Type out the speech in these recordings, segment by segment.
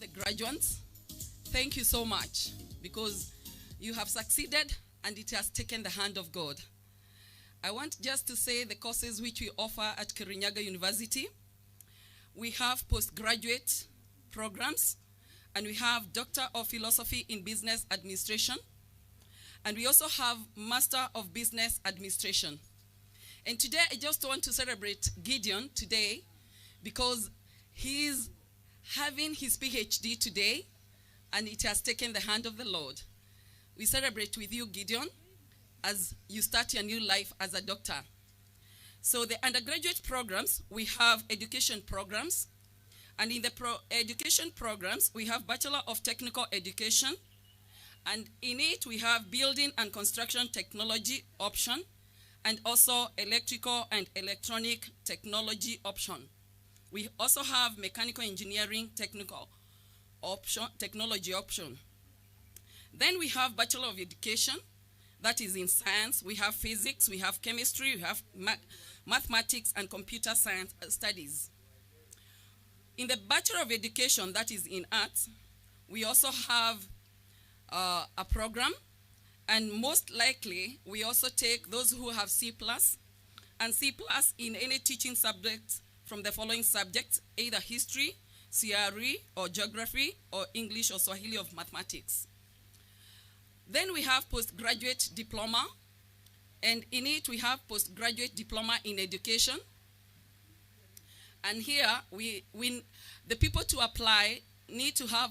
the graduates, thank you so much because you have succeeded and it has taken the hand of God. I want just to say the courses which we offer at Kirinyaga University. We have postgraduate programs, and we have Doctor of Philosophy in Business Administration, and we also have Master of Business Administration. And today I just want to celebrate Gideon today because he's having his PhD today, and it has taken the hand of the Lord. We celebrate with you, Gideon, as you start your new life as a doctor. So the undergraduate programs, we have education programs. And in the education programs, we have Bachelor of Technical Education. And in it, we have Building and Construction Technology option, and also Electrical and Electronic Technology option. We also have Mechanical Engineering Technology option. Then we have Bachelor of Education, that is in science. We have physics, we have chemistry, we have mathematics and computer science studies. In the Bachelor of Education, that is in arts, we also have a program, and most likely we also take those who have C+, and C+ in any teaching subject from the following subjects, either history, CRE, or geography, or English or Swahili of mathematics. Then we have postgraduate diploma, and in it we have postgraduate diploma in education. And here, the people to apply need to have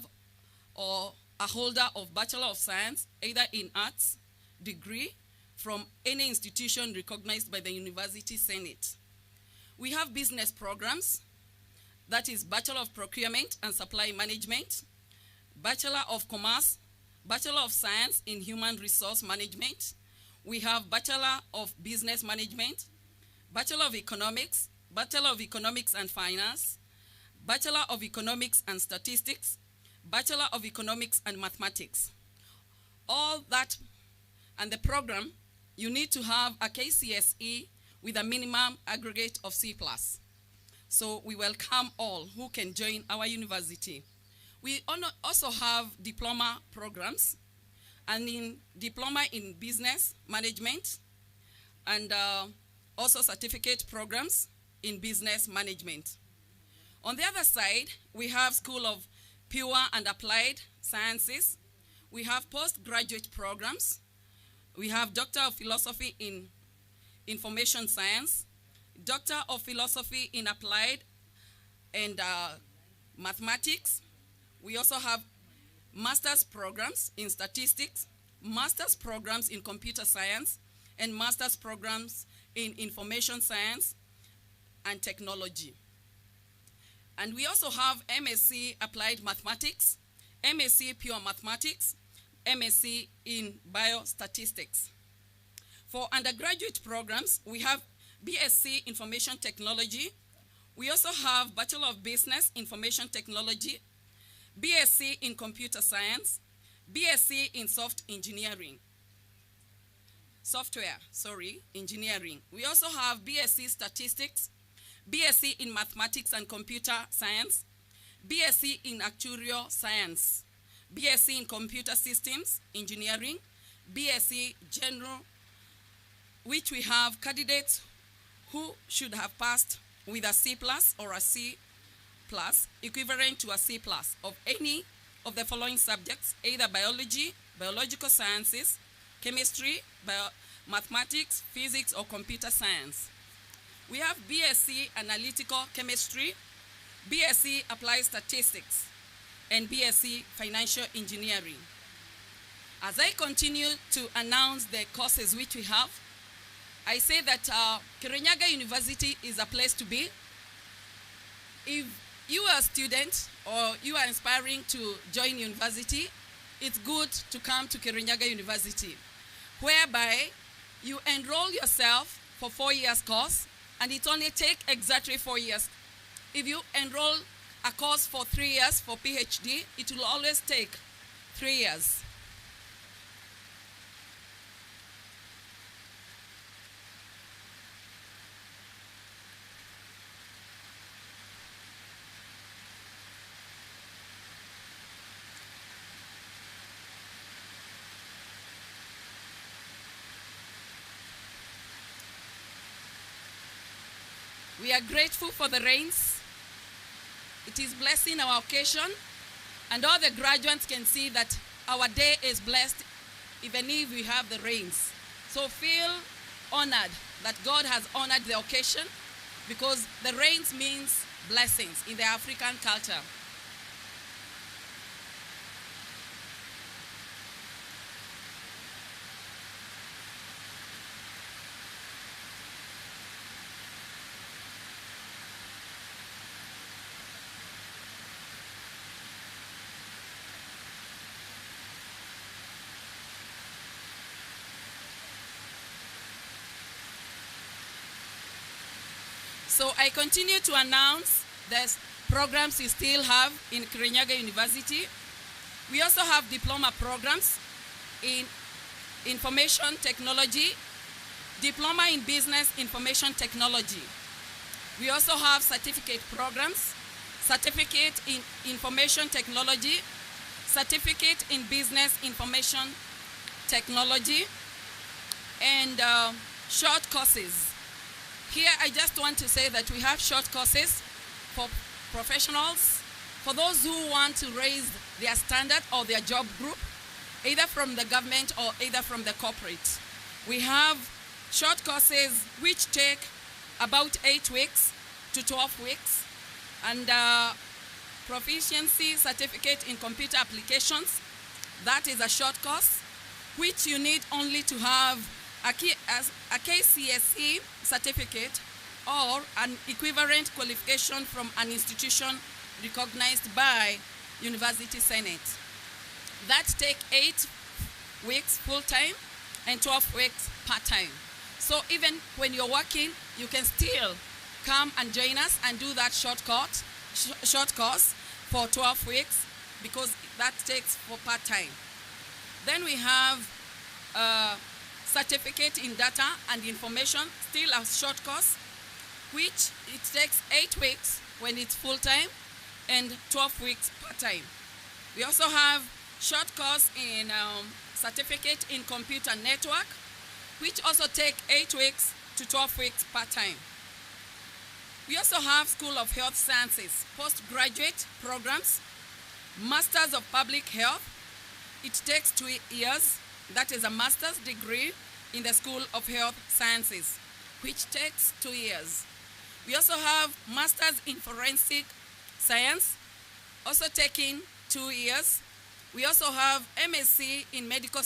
a holder of Bachelor of Science, either in arts degree, from any institution recognized by the University Senate. We have business programs, that is Bachelor of Procurement and Supply Management, Bachelor of Commerce, Bachelor of Science in Human Resource Management. We have Bachelor of Business Management, Bachelor of Economics, Bachelor of Economics and Finance, Bachelor of Economics and Statistics, Bachelor of Economics and Mathematics. All that and the program, you need to have a KCSE with a minimum aggregate of C+. So we welcome all who can join our university. We also have diploma programs, and in diploma in business management, and also certificate programs in business management. On the other side, we have School of Pure and Applied Sciences. We have postgraduate programs. We have Doctor of Philosophy in Information Science, Doctor of Philosophy in Applied and Mathematics. We also have master's programs in statistics, master's programs in computer science, and master's programs in information science and technology. And we also have MSc Applied Mathematics, MSc Pure Mathematics, MSc in Biostatistics. For undergraduate programs, we have BSc Information Technology. We also have Bachelor of Business Information Technology, BSc in Computer Science, BSc in Software Engineering. We also have BSc Statistics, BSc in Mathematics and Computer Science, BSc in Actuarial Science, BSc in Computer Systems Engineering, BSc General, which we have candidates who should have passed with a C+ or a C+, equivalent to a C+ of any of the following subjects, either biology, biological sciences, chemistry, mathematics, physics, or computer science. We have BSc Analytical Chemistry, BSc Applied Statistics, and BSc Financial Engineering. As I continue to announce the courses which we have, I say that Kirinyaga University is a place to be. If you are a student or you are aspiring to join university, it's good to come to Kirinyaga University, whereby you enroll yourself for 4 years course, and it only takes exactly 4 years. If you enroll a course for 3 years for PhD, it will always take 3 years. We are grateful for the rains. It is blessing our occasion, and all the graduates can see that our day is blessed even if we have the rains. So feel honored that God has honored the occasion, because the rains means blessings in the African culture. So I continue to announce the programs we still have in Kirinyaga University. We also have diploma programs in information technology, diploma in business information technology. We also have certificate programs, certificate in information technology, certificate in business information technology, and short courses. Here, I just want to say that we have short courses for professionals, for those who want to raise their standard or their job group, either from the government or either from the corporate. We have short courses which take about 8 weeks to 12 weeks, and proficiency certificate in computer applications. That is a short course, which you need only to have a KCSE certificate or an equivalent qualification from an institution recognized by University Senate. That take 8 weeks full-time and 12 weeks part-time. So even when you're working, you can still come and join us and do that short course for 12 weeks, because that takes for part-time. Then we have certificate in data and information, still a short course, which it takes 8 weeks when it's full-time and 12 weeks part-time. We also have short course in certificate in computer network, which also take 8 weeks to 12 weeks part-time. We also have School of Health Sciences, postgraduate programs, Masters of Public Health. It takes 2 years. That is a master's degree in the School of Health Sciences, which takes 2 years. We also have Masters in Forensic Science, also taking 2 years. We also have MSc in Medical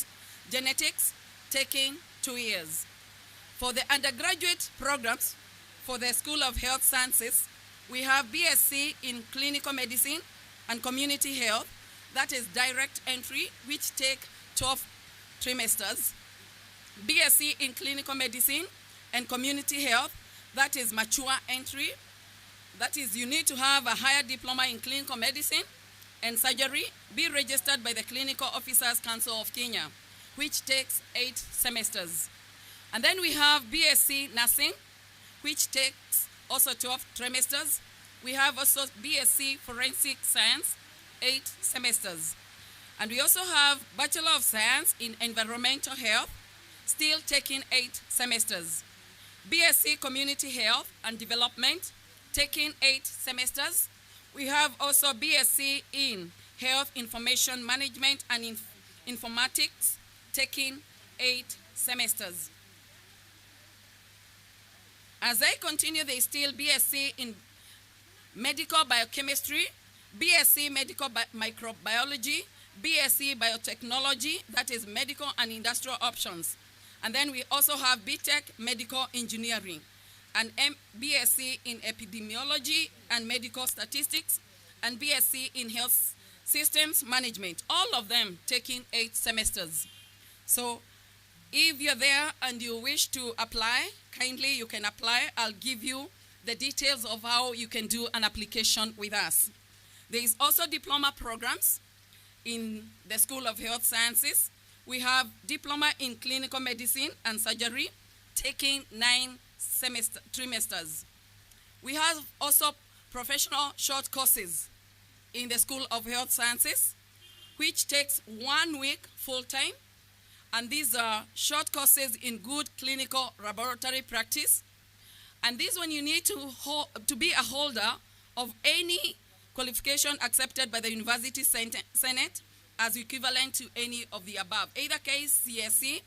Genetics, taking 2 years. For the undergraduate programs, for the School of Health Sciences, we have BSc in Clinical Medicine and Community Health. That is direct entry, which take 12 trimesters. BSc in Clinical Medicine and Community Health, that is mature entry. That is, you need to have a higher diploma in Clinical Medicine and Surgery, be registered by the Clinical Officers Council of Kenya, which takes 8 semesters. And then we have BSc Nursing, which takes also 12 trimesters. We have also BSc Forensic Science, 8 semesters. And we also have Bachelor of Science in Environmental Health, still taking 8 semesters. BSc Community Health and Development, taking 8 semesters. We have also BSc in Health Information Management and Informatics, taking 8 semesters. As I continue, there is still BSc in Medical Biochemistry, BSc Medical Microbiology, BSc Biotechnology, that is medical and industrial options. And then we also have BTech Medical Engineering, and BSc in Epidemiology and Medical Statistics, and BSc in Health Systems Management, all of them taking 8 semesters. So if you're there and you wish to apply, kindly you can apply. I'll give you the details of how you can do an application with us. There is also diploma programs in the School of Health Sciences. We have Diploma in Clinical Medicine and Surgery, taking 9 trimesters. We have also professional short courses in the School of Health Sciences, which takes 1 week full-time. And these are short courses in good clinical laboratory practice And this one you need to be a holder of any qualification accepted by the University Senate as equivalent to any of the above, either KCSE,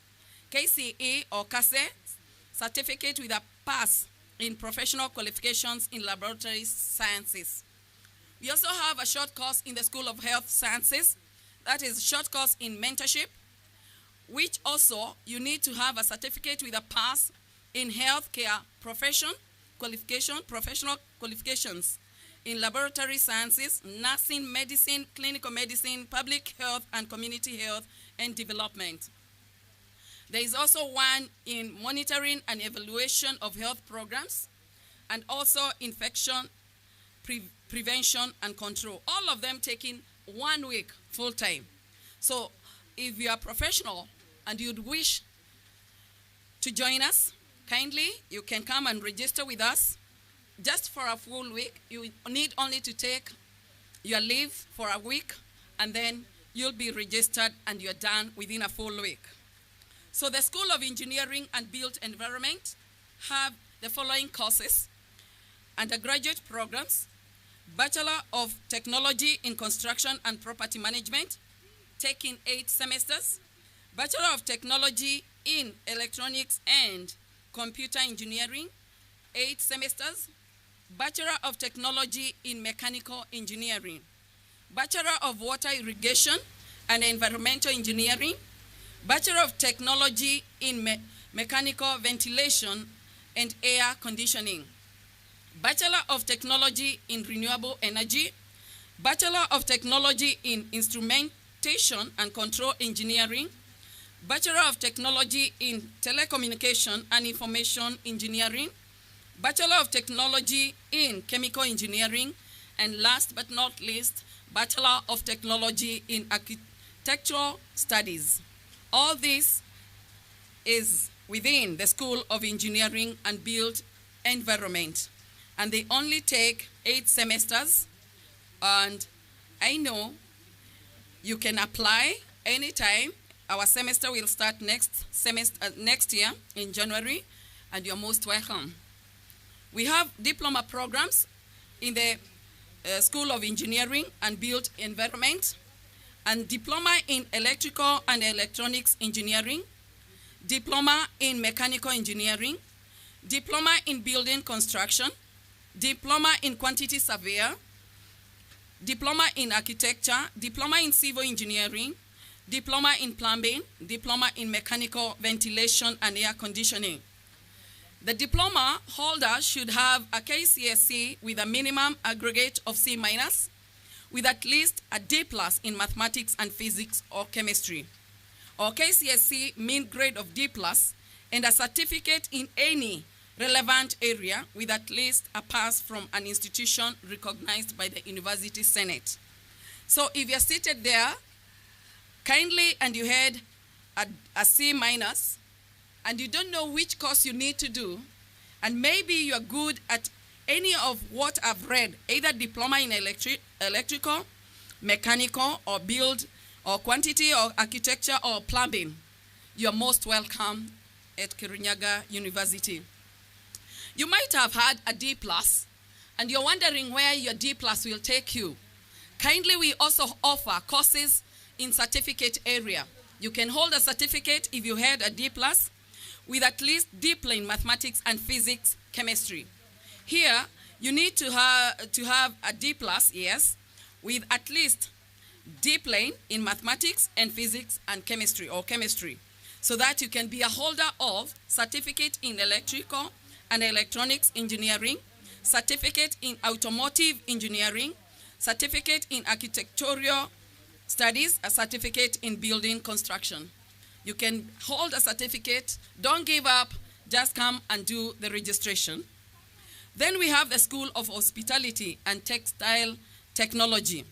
KCE, or CASE, certificate with a pass in professional qualifications in laboratory sciences. We also have a short course in the School of Health Sciences, that is a short course in mentorship, which also you need to have a certificate with a pass in healthcare professional qualifications in laboratory sciences, nursing, medicine, clinical medicine, public health, and community health and development. There is also one in monitoring and evaluation of health programs, and also infection prevention and control. All of them taking 1 week full time. So if you are professional and you'd wish to join us, kindly, you can come and register with us just for a full week. You need only to take your leave for a week, and then you'll be registered and you're done within a full week. So the School of Engineering and Built Environment have the following courses: undergraduate programs, Bachelor of Technology in Construction and Property Management, taking 8 semesters, Bachelor of Technology in Electronics and Computer Engineering, 8 semesters, Bachelor of Technology in Mechanical Engineering, Bachelor of Water Irrigation and Environmental Engineering, Bachelor of Technology in Mechanical Ventilation and Air Conditioning, Bachelor of Technology in Renewable Energy, Bachelor of Technology in Instrumentation and Control Engineering, Bachelor of Technology in Telecommunication and Information Engineering, Bachelor of Technology in Chemical Engineering, and last but not least, Bachelor of Technology in Architectural Studies. All this is within the School of Engineering and Built Environment, and they only take 8 semesters, and I know you can apply anytime. Our semester will start next year in January, and you're most welcome. We have diploma programs in the School of Engineering and Built Environment, and diploma in Electrical and Electronics Engineering, diploma in Mechanical Engineering, diploma in Building Construction, diploma in Quantity Surveyor, diploma in Architecture, diploma in Civil Engineering, diploma in Plumbing, diploma in Mechanical Ventilation and Air Conditioning. The diploma holder should have a KCSE with a minimum aggregate of C- with at least a D+ in mathematics and physics or chemistry, or KCSE mean grade of D+ and a certificate in any relevant area with at least a pass from an institution recognized by the University Senate. So if you're seated there, kindly, and you had a C- and you don't know which course you need to do, and maybe you're good at any of what I've read, either diploma in electrical, mechanical, or build, or quantity, or architecture, or plumbing, you're most welcome at Kirinyaga University. You might have had a D+, and you're wondering where your D+ will take you. Kindly, we also offer courses in certificate area. You can hold a certificate if you had a D+ with at least D+ in mathematics and physics, chemistry. Here, you need to have a D+, yes, with at least D+ in mathematics and physics and chemistry, or chemistry, so that you can be a holder of certificate in electrical and electronics engineering, certificate in automotive engineering, certificate in architectural studies, a certificate in building construction. You can hold a certificate. Don't give up. Just come and do the registration. Then we have the School of Hospitality and Textile Technology.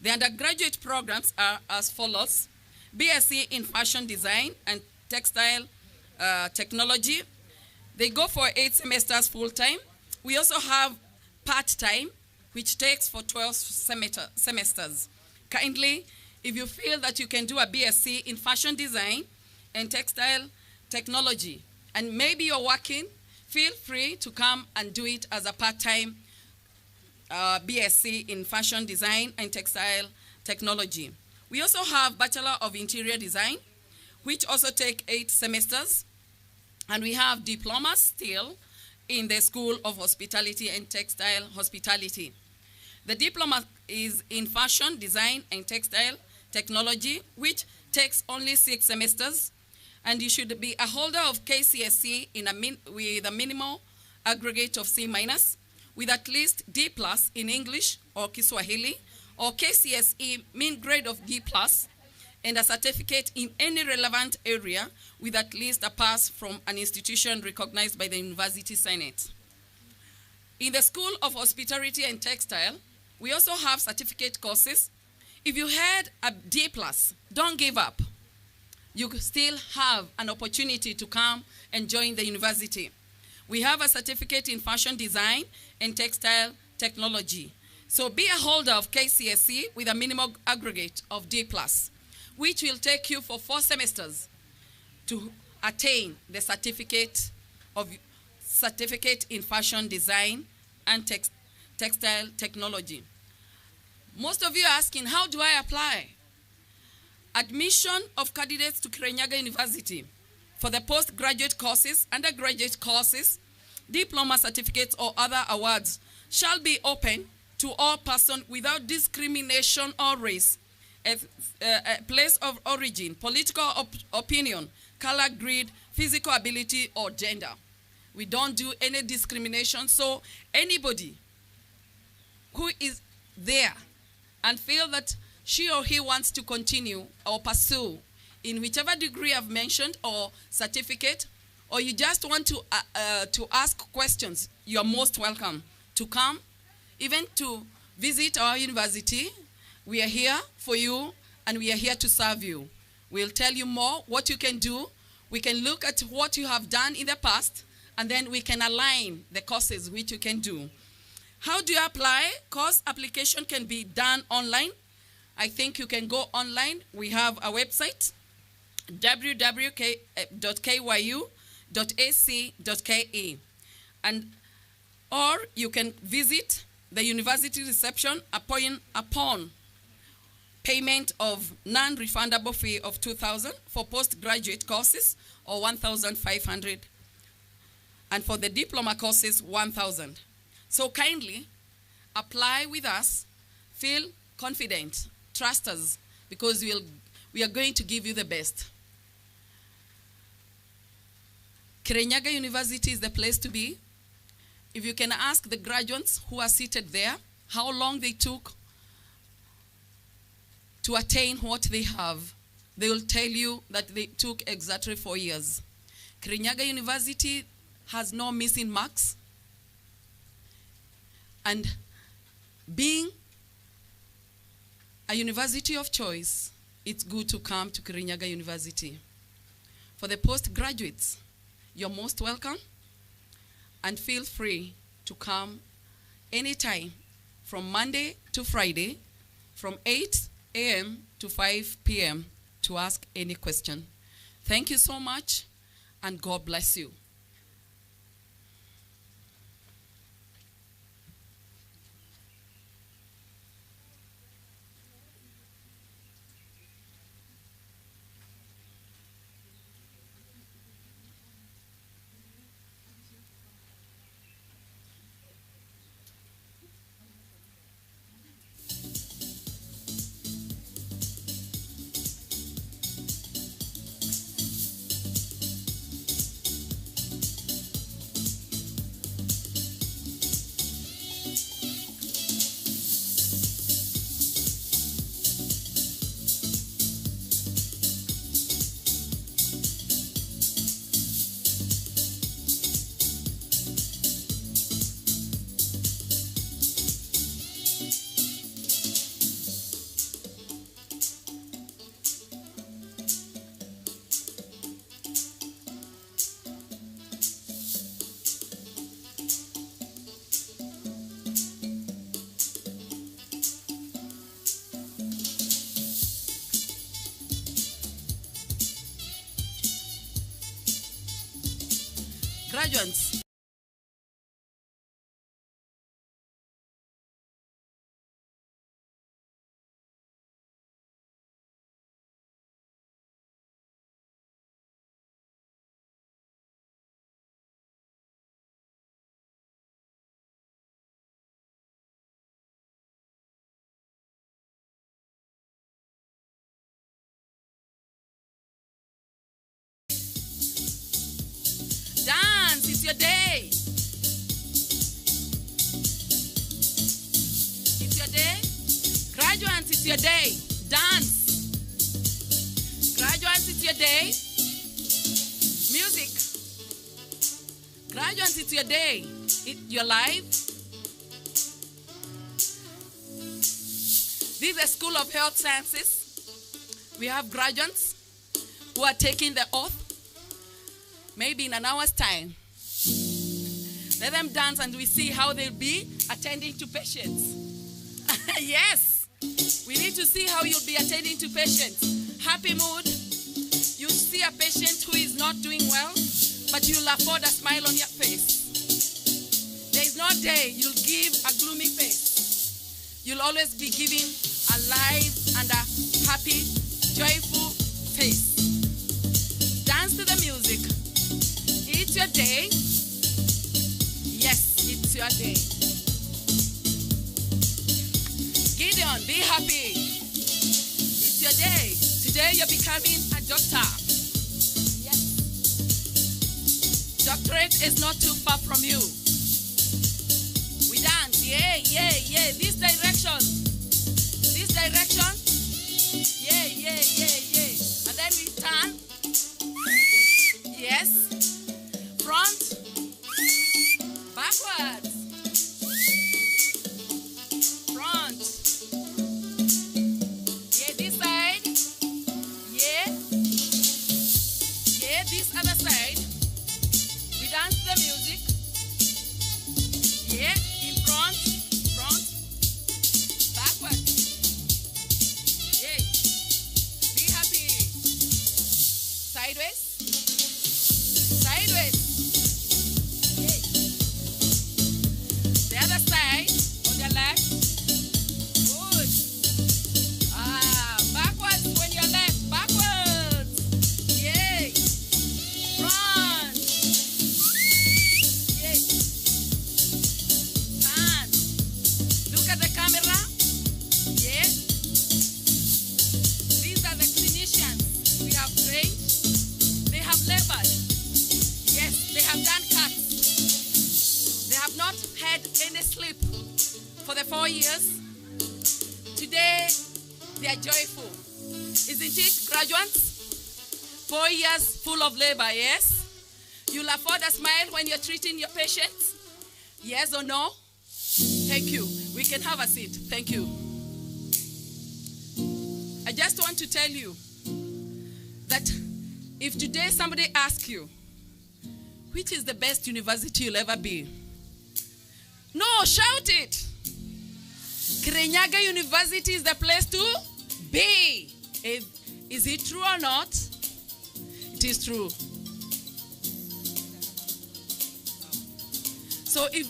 The undergraduate programs are as follows: BSc in Fashion Design and Textile Technology. They go for 8 semesters full-time. We also have part-time, which takes for 12 semesters. Kindly, if you feel that you can do a BSc in Fashion Design and Textile Technology, and maybe you're working feel free to come and do it as a part-time BSc in Fashion Design and Textile Technology. We also have Bachelor of Interior Design, which also take 8 semesters. And we have diplomas still in the School of Hospitality and Textile Hospitality. The diploma is in Fashion Design and Textile Technology, which takes only 6 semesters. And you should be a holder of KCSE with a minimal aggregate of C-, with at least D+ in English or Kiswahili, or KCSE mean grade of D+, and a certificate in any relevant area with at least a pass from an institution recognized by the University Senate. In the School of Hospitality and Textile, we also have certificate courses. If you had a D+, don't give up. You still have an opportunity to come and join the university. We have a certificate in Fashion Design and Textile Technology. So be a holder of KCSE with a minimum aggregate of D+, which will take you for 4 semesters to attain the certificate in Fashion Design and Textile Technology. Most of you are asking, how do I apply? Admission of candidates to Kirinyaga University for the postgraduate courses, undergraduate courses, diploma certificates, or other awards shall be open to all persons without discrimination or race, place of origin, political opinion, color, creed, physical ability, or gender. We don't do any discrimination, so anybody who is there and feel that she or he wants to continue or pursue in whichever degree I've mentioned or certificate, or you just want to ask questions, you're most welcome to come, even to visit our university. We are here for you, and we are here to serve you. We'll tell you more what you can do. We can look at what you have done in the past, and then we can align the courses which you can do. How do you apply? Course application can be done online. I think you can go online. We have a website, www.kyu.ac.ke, or you can visit the university reception upon payment of non-refundable fee of $2,000 for postgraduate courses, or $1,500, and for the diploma courses, $1,000. So kindly apply with us. Feel confident. Trust us, because we are going to give you the best. Kirinyaga University is the place to be. If you can ask the graduates who are seated there how long they took to attain what they have, they will tell you that they took exactly 4 years. Kirinyaga University has no missing marks. And being a university of choice, it's good to come to Kirinyaga University. For the postgraduates, you're most welcome, and feel free to come anytime from Monday to Friday from 8 a.m. to 5 p.m. to ask any question. Thank you so much, and God bless you. Graduates, your day. It's your day. Graduates, it's your day. Dance. Graduates, it's your day. Music. Graduates, it's your day. Your life. This is the School of Health Sciences. We have graduates who are taking the oath. Maybe in an hour's time. Let them dance and we see how they'll be attending to patients. Yes. We need to see how you'll be attending to patients. Happy mood. You see a patient who is not doing well, but you'll afford a smile on your face. There is no day you'll give a gloomy face. You'll always be giving a live and a happy, joyful face. Dance to the music. It's your day. Yes, it's your day. Gideon, be happy. It's your day. Today you're becoming a doctor. Yes. Doctorate is not too far from you. We dance. Yay, yay, yay. This direction. This direction. Yay, yay, yay, yay. And then we turn. Yes. Front. Backwards. Front. Yeah, this side. Yeah. Yeah, this other side. We dance the music. Yeah, in front. Front. Backwards. Yeah. Be happy. Sideways. Sideways. Yeah. The other side, on your left. Good. Backwards when you're left. Backwards. Yay. Front. Yay. Turn. Look at the camera. Yeah. These are the clinicians we have trained. They have labored. Yes, they have done cuts. They have not had any sleep for the 4 years. Today, they are joyful. Isn't it, graduates? 4 years full of labor, yes? You'll afford a smile when you're treating your patients? Yes or no? Thank you. We can have a seat. Thank you. I just want to tell you that if today somebody asks you, which is the best university you'll ever be? No, shout it. Kirinyaga University is the place to be. Is it true or not? It is true. So if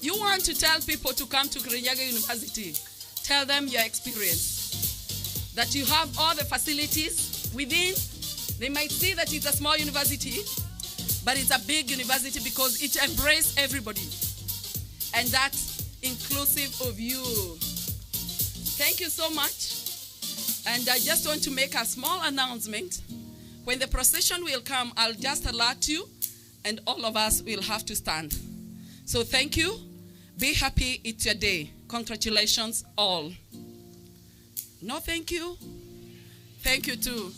you want to tell people to come to Kirinyaga University, tell them your experience. That you have all the facilities within. They might see that it's a small university, but it's a big university because it embraces everybody. And that's inclusive of you. Thank you so much. And I just want to make a small announcement. When the procession will come, I'll just alert you, and all of us will have to stand. So thank you. Be happy. It's your day. Congratulations all. No, thank you. Thank you too.